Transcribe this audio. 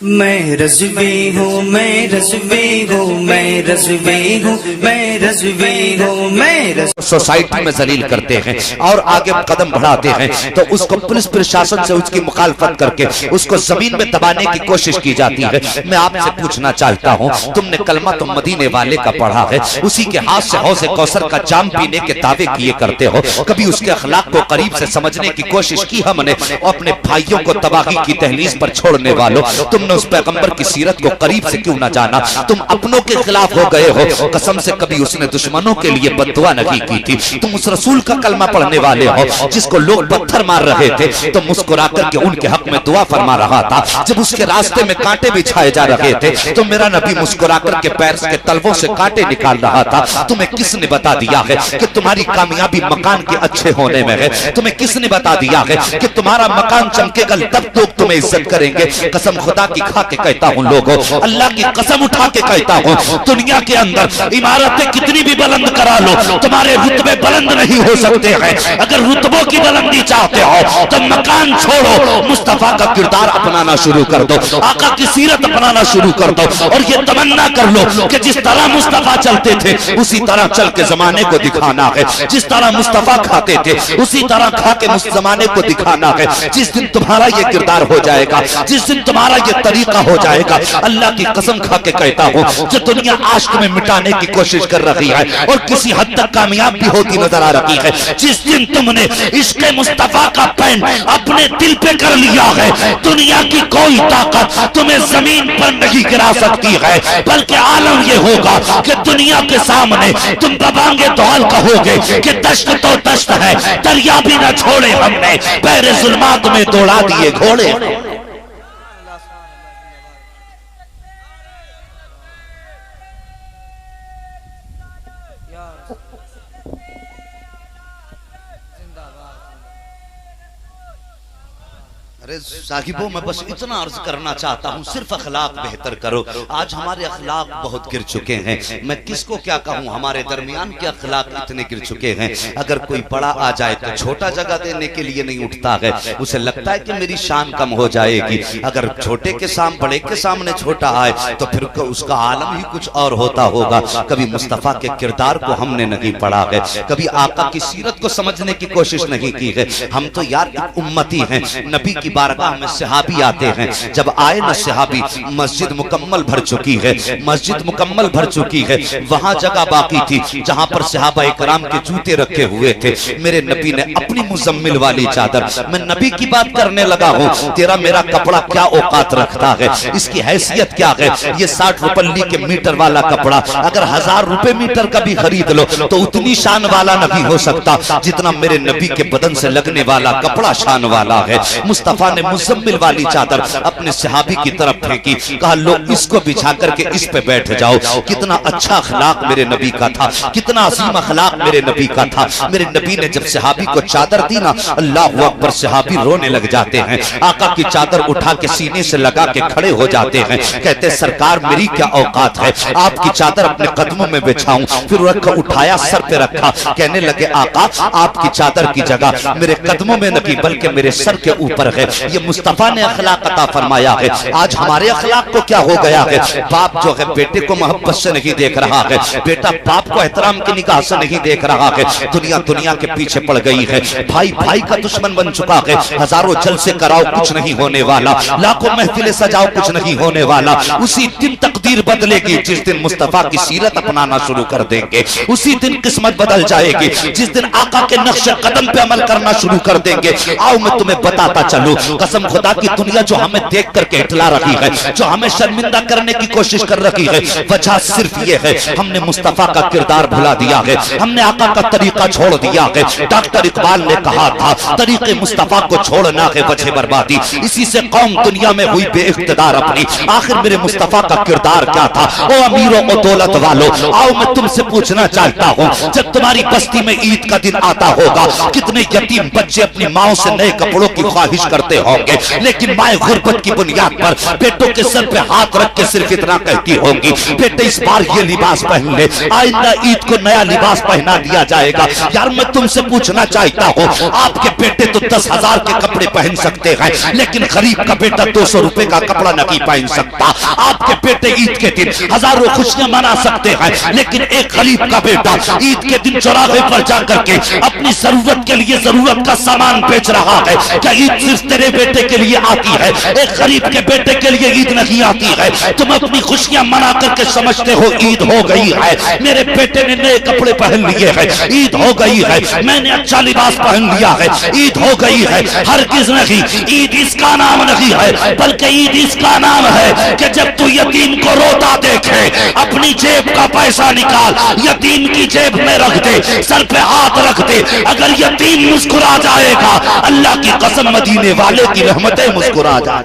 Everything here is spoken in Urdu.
میں رضوی ہوں، میں رضوی ہوں، میں رضوی ہوں، میں رضوی ہوں، میں رضوی سوسائٹی میں ذلیل کرتے ہیں اور آگے قدم بڑھاتے ہیں تو اس کو پولیس پرشاسن سے اس کی مخالفت کر کے اس کو زمین میں دبانے کی کوشش کی جاتی ہے۔ میں آپ سے پوچھنا چاہتا ہوں، تم نے کلمہ تو مدینے والے کا پڑھا ہے، اسی کے ہاتھ سے حوض کوثر کا جام پینے کے دعوے کیے کرتے ہو، کبھی اس کے اخلاق کو قریب سے سمجھنے کی کوشش کی ہم نے؟ اپنے بھائیوں کو تباہی کی دہلیز پر چھوڑنے والوں، تم نے اس پیغمبر کی سیرت کو قریب سے کیوں نہ جانا؟ تم اپنوں کے خلاف ہو گئے ہو، قسم سے کبھی اس نے دشمنوں کے لیے بد دعا نہیں کی تھی۔ تم اس رسول کا کلمہ پڑھنے والے ہو جس کو لوگ پتھر مار رہے تھے تو مسکرا کر کے ان کے حق میں دعا فرما رہا تھا، جب اس کے راستے میں کانٹے بچھائے جا رہے تھے تو میرا نبی مسکرا کر کے پیر کے تلووں سے کانٹے نکال رہا تھا۔ تمہیں کس نے بتا دیا ہے کہ تمہاری کامیابی مکان کے اچھے ہونے میں ہے؟ تمہیں کس نے بتا دیا ہے کہ تمہارا مکان چمکے گا تب لوگ تمہیں عزت کریں گے؟ قسم خدا کی کھا کے کہتا ہوں لوگوں، اللہ کی قسم اٹھا کے کہتا ہوں، دنیا کے اندر عمارتیں کتنی بھی بلند کرا لو، تمہارے رتبے بلند نہیں ہو سکتے ہیں۔ اگر رتبوں کی بلندی چاہتے ہو تو مکان چھوڑو، مصطفیٰ کا کردار اپنانا شروع کر دو، آقا کی سیرت اپنانا شروع کر دو، اور یہ تمنا کر لو کہ جس طرح مصطفیٰ چلتے تھے اسی طرح چل کے زمانے کو دکھانا ہے، جس طرح مصطفیٰ کھاتے تھے اسی طرح کھا کے زمانے کو دکھانا ہے۔ جس دن تمہارا یہ کردار ہو جائے گا، جس دن تمہارا یہ طریقہ ہو جائے گا، اللہ کی قسم کھا کے کہتا ہوں کہ دنیا عاشق میں مٹانے کی کوشش کر رہی ہے اور کسی حد تک کامیاب بھی ہوتی نظر آ رہی ہے۔ جس دن تم نے عشق مصطفیٰ کا پین اپنے دل پہ کر لیا ہے، دنیا کی کوئی طاقت تمہیں زمین پر نہیں گرا سکتی ہے، بلکہ عالم یہ ہوگا کہ دنیا کے سامنے تم ببانگے دعال کہو گے کہ دشت تو دشت ہے، دریا بھی نہ چھوڑے ہم نے، پیر ظلمات میں دوڑا دیے گھوڑے۔ ارے صاحبوں، میں بس اتنا عرض کرنا چاہتا ہوں، صرف اخلاق بہتر کرو۔ آج ہمارے اخلاق بہت گر چکے ہیں، میں کس کو کیا کہوں، ہمارے درمیان کے اخلاق اتنے گر چکے ہیں۔ اگر کوئی بڑا آ جائے تو چھوٹا جگہ دینے کے لیے نہیں اٹھتا ہے، اسے لگتا ہے کہ میری شان کم ہو جائے گی۔ اگر چھوٹے کے سامنے بڑے کے سامنے چھوٹا آئے تو پھر اس کا عالم ہی کچھ اور ہوتا ہوگا۔ کبھی مصطفیٰ کے کردار کو ہم نے نہیں پڑھا ہے، کبھی آقا کی سیرت کو سمجھنے کی کوشش نہیں کی ہے۔ ہم تو یار ایک امتی ہیں، نبی کی بارگاہ میں صحابی آتے ہیں، جب آئے نا صحابی، مسجد مکمل بھر چکی ہے، مسجد مکمل بھر چکی ہے، وہاں جگہ باقی تھی جہاں پر صحابہ اکرام کے جوتے رکھے ہوئے تھے۔ میرے نبی نے اپنی مزمل والی چادر، میں نبی کی بات کرنے لگا ہوں، تیرا میرا کپڑا کیا اوقات رکھتا ہے، اس کی حیثیت کیا ہے؟ یہ 60 روپے کے میٹر والا کپڑا اگر 1000 روپے میٹر کا بھی خرید لو تو اتنی شان والا نہیں ہو سکتا جتنا میرے نبی کے بدن سے لگنے والا کپڑا شان والا ہے۔ مصطفیٰ نے مزمل والی چادر اپنے صحابی کی طرف پھینکی، کہا لو اس کو بچھا کر کے اس پہ بیٹھ جاؤ۔ کتنا اچھا اخلاق میرے نبی کا تھا، کتنا عظیم اخلاق میرے نبی کا تھا۔ میرے نبی نے جب صحابی کو چادر دی نا، اللہ اکبر، صحابی رونے لگ جاتے ہیں، آقا کی چادر اٹھا کے سینے سے لگا کے کھڑے ہو جاتے ہیں، کہتے سرکار میری کیا اوقات ہے، آپ کی چادر اپنے قدموں میں بچھاؤں؟ پھر رکھا، اٹھایا، سر پہ رکھا، کہنے لگے آقا آپ کی چادر کی جگہ میرے قدموں میں نہیں بلکہ میرے سر کے اوپر ہے۔ یہ مصطفیٰ نے اخلاق عطا فرمایا ہے۔ آج ہمارے اخلاق کو کیا ہو گیا ہے؟ باپ جو ہے بیٹے کو محبت سے نہیں دیکھ رہا ہے، بیٹا باپ کو احترام کی نگاہ سے نہیں دیکھ رہا ہے، دنیا کے پیچھے پڑ گئی ہے، بھائی کا دشمن بن چکا ہے، ہزاروں جلسے کراؤ کچھ نہیں ہونے والا، لاکھوں محفلیں سجاؤ کچھ نہیں ہونے والا۔ اسی دن تقدیر بدلے گی جس دن مصطفیٰ کی سیرت اپنانا شروع کر دیں گے، اسی دن قسمت بدل جائے گی جس دن آقا کے نقش قدم پہ عمل کرنا شروع کر دیں گے۔ آؤ میں تمہیں بتاتا چلوں، قسم خدا کی دنیا جو ہمیں دیکھ کر کے اٹھلا رہی ہے، جو ہمیں شرمندہ کرنے کی کوشش کر رہی ہے، وجہ صرف یہ ہے ہم نے مصطفیٰ کا کردار بھلا دیا ہے، ہم نے آقا کا طریقہ چھوڑ دیا ہے۔ ڈاکٹر اقبال نے کہا تھا طریقے مصطفیٰ کو چھوڑنا ہے وجہ بربادی، اسی سے قوم دنیا میں ہوئی بے اقتدار اپنی۔ آخر میرے مصطفیٰ کا کردار کردار کیا تھا۔ او امیروں و دولت والوں، آؤ میں تم سے پوچھنا چاہتا ہوں، جب تمہاری بستی میں عید کا دن آتا ہوگا کتنے یتیم بچے اپنی ماؤں سے نئے کپڑوں کی خواہش کرتے ہوں گے، لیکن مائیں غربت کی بنیاد پر بیٹوں کے سر پہ ہاتھ رکھ کے صرف اتنا کہتی ہوں گی، بیٹے اس بار یہ لباس پہن لے، آئندہ عید کو نیا لباس پہنا دیا جائے گا۔ یار میں تم سے پوچھنا چاہتا ہوں، آپ کے بیٹے تو 10,000 کے کپڑے پہن سکتے ہیں، لیکن غریب کا بیٹا 200 روپے کا کپڑا نہیں پہن سکتا۔ آپ کے بیٹے عید کے دن ہزاروں خوشیاں منا سکتے ہیں، لیکن ایک غریب کا بیٹا عید کے دن چوراہے پر جا کر کے اپنی ضرورت کے لیے ضرورت کا سامان بیچ رہا ہے۔ کیا عید صرف تیرے بیٹے کے لیے آتی ہے؟ ایک غریب کے بیٹے کے لیے عید نہیں آتی ہے۔ تم اپنی خوشیاں منا کر کے سمجھتے ہو عید ہو گئی ہے، میرے بیٹے نے نئے کپڑے پہن لیے ہیں، عید ہو گئی ہے، میں نے اچھا لباس پہن لیا ہے، عید ہو گئی ہے۔ ہرگز نہیں، عید اس کا نام نہیں ہے، بلکہ عید اس کا نام ہے کہ جب تو یتیم کو روتا دیکھے اپنی جیب کا پیسہ نکال، یتیم کی جیب میں رکھ دے، سر پہ ہاتھ رکھ دے، اگر یتیم مسکرا جائے گا اللہ کی قسم مدینے والے کی رحمتیں مسکرا جائے۔